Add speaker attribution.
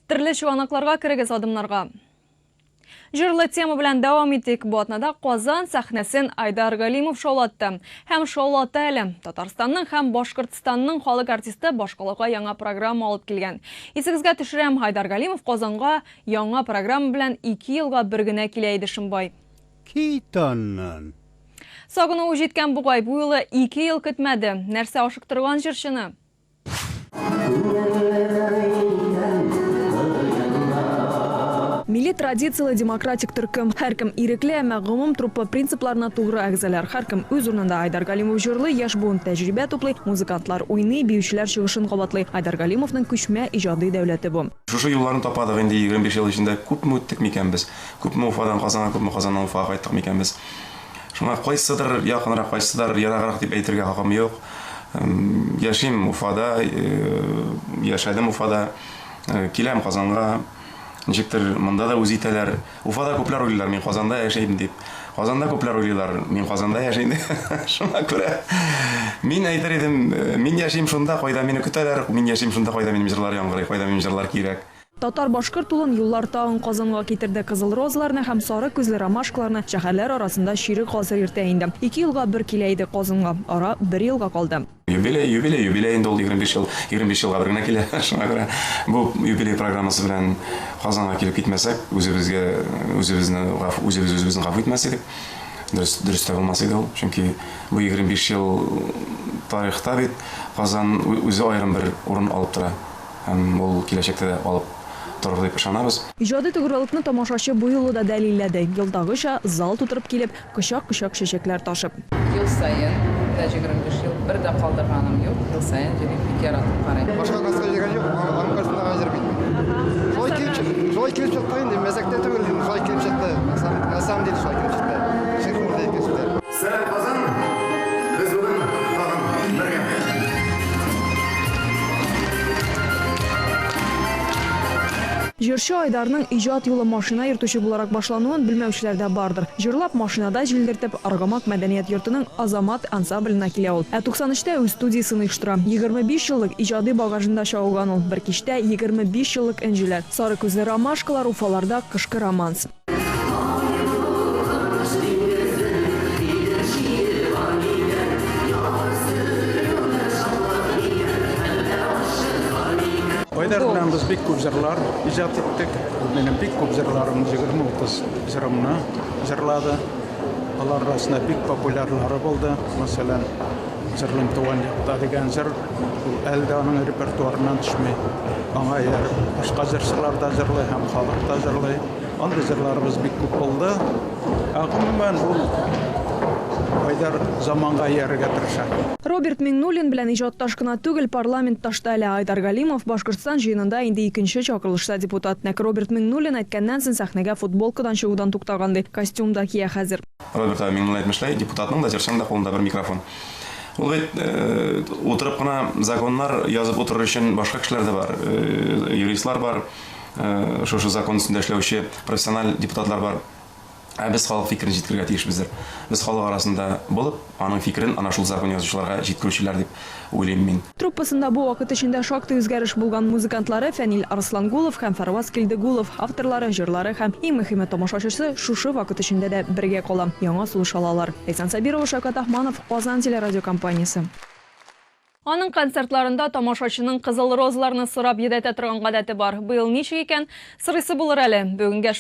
Speaker 1: Türlü çuvanaklarga kirgis adımlarga. Jırlı tema bilen devam ettik. Bu atnada Qozan sahnesin Aydar Galimov şoulattı. Hem şoulattı elim. Tatarstanның hem Boşkırtistanның халық артисті boşqalıqa яңа программа алып келген. Есігізге түшірем, Aydar Galimov Qozanға яңа программа bilen 2 yılga bir güne келейді Шымбай.
Speaker 2: Kitannın.
Speaker 1: Сағыны жеткен бұғай bu yılı 2 yıl kütmedi. Нәрсе ашықтырған жүршіні? Milli tradisiyalı demokratik Türküm, her kim irikli ama gümüm truppa prinsiplarına tuğru əgzələr. Her kim öz urnunda Aydar Galimov jırlı, yaş boyun təcrübə toplay, muzikantlar oynuy, büyüşçülər шығышын qabatlay. Aydar Galimov'ның күчмә ижади дәүләте bu.
Speaker 3: Şuшу yıllarını tapadık, indi 25 yıl içinde küp mü öttük miken biz? Küp mü Ufadan Kazan'a, küp mü Kazan'dan Ufa'a kayttık miken biz? Şuna qayсыдыр yakınıрақ, qayсыдыр yarağıрақ deyip әйтергә хакым yok. Yaşayım Ufada, yaşadım Ufada, kilem Kazan'a. Ничектер монда да үз итәләр. Уфада күпләр уйлыйлар, мин Казанда яшәйм дип. Казанда күпләр уйлыйлар, мин Казанда яшәйм дип. Шуңа күрә мин әйтер идем, мин яшәйм шунда, кайда мине көтәләр, мин яшәйм шунда, кайда минем җырлар яңгырый, кайда минем җырлар кирәк.
Speaker 1: Татар башкорт улын юллар тагын Казанга китерде, кызыл розаларны һәм сары күзле ромашкаларны шәһәрләр арасында ширек гасыр йөртә инде. 2 елга бер килә иде Казанга, ара 1 елга калды.
Speaker 3: Юбилей инде ул 25 елга бер генә килә. Шуңа күрә бу юбилей программасы белән Казанга килеп китмәсәк, үзебезне гафу итмәсәк, дөрес тә булмас иде ул. Чөнки бу 25 ел тарихта бит Казан үзе аерым бер урын алып тора. Һәм ул киләчәктә дә алып торыр дип ышанабыз.
Speaker 1: Иҗади тугрылыкны тамашачы бу юлы да дәлилләде. Елдагыча зал тутырып килеп, кычак-кычак чәчәкләр ташып.
Speaker 4: Ел сайын, 25 ел бер дә калдырганым юк. Ел сайын җыйып яратып карыйм.
Speaker 5: Башка нәрсә җыйган юк, аның каршында әзер бит. Шулай килеп чыкты инде, мәзәктә түгел, шулай килеп чыкты. На самом деле шулай килеп чыкты. Ширкурда икәнчеләр.
Speaker 3: Сәлам Казан. Без бүген тагын бергә.
Speaker 1: Жырчы Айдарның иҗат юлы машина йөртүче буларак башлануын белмәүчеләр дә бардыр. Җырлап машинада җилдертеп Аргамак мәдәният йортының Азамат ансамбленә килә ул. 93-тә үз студиясын оештыра. 25 еллык иҗади багажында чагылган ул. Бер кичтә 25 еллык энҗеләр. Сары күзле ромашкалар Уфаларда кышкы романс.
Speaker 6: Ayдар белән без бик күп җырлар иҗат иттек. Минем бик күп җырларым 20-30 җырымны җырлады. Алар арасында бик популярлары булды. Мәсәлән, җырлым туган якта дигән җыр әлдә аның репертуарыннан төшмәй. Аңа ярып, башка җырчылар да җырлый һәм халык та җырлый. Андый җырларыбыз бик күп булды. Гомумән ул Айдар заманга иярергә тырыша.
Speaker 1: Роберт Миңнуллин белән иҗатташ кына түгел, парламентта әле Айдар Галимов Башкортстан җыенында инде 2нче чакырылышта депутат. Нәк Роберт Миңнуллин әйткәннән соң сәхнәгә футболкадан чыгудан туктаган ди. Костюмда кия хәзер.
Speaker 3: Роберт Миңнуллин әйтмешләй, депутатның да җырчының да кулында бер микрофон. Ул бит утырып кына законнар язып утырыр өчен башка кешеләр дә бар. Юристлар бар, шушы закон өстендә эшләүче профессиональ депутатлар бар. Без халык фикерен җиткерергә тиешбездер. Без халык арасында булып, аның фикерен ана шул закон язучыларга җиткерүчеләр дип уйлыйм мин.
Speaker 1: Труппасында бу вакыт эчендә шактый үзгәреш булган музыкантлары Фәнил Арслангулов һәм Фарваз Килдегулов, авторлары, җырлары һәм иң мөһиме тамашачысы шушы вакыт эчендә дә бергә кала, яңа сулыш алалар. Әйсан Сабирова, Шавкат Ахманов, Казан телерадиокомпаниясе. Аның концертларында тамашачының кызыл розаларны сорап йөдәтә торган гадәте бар. Быел ничек икән? Сырысы булыр әле. Бүгенгә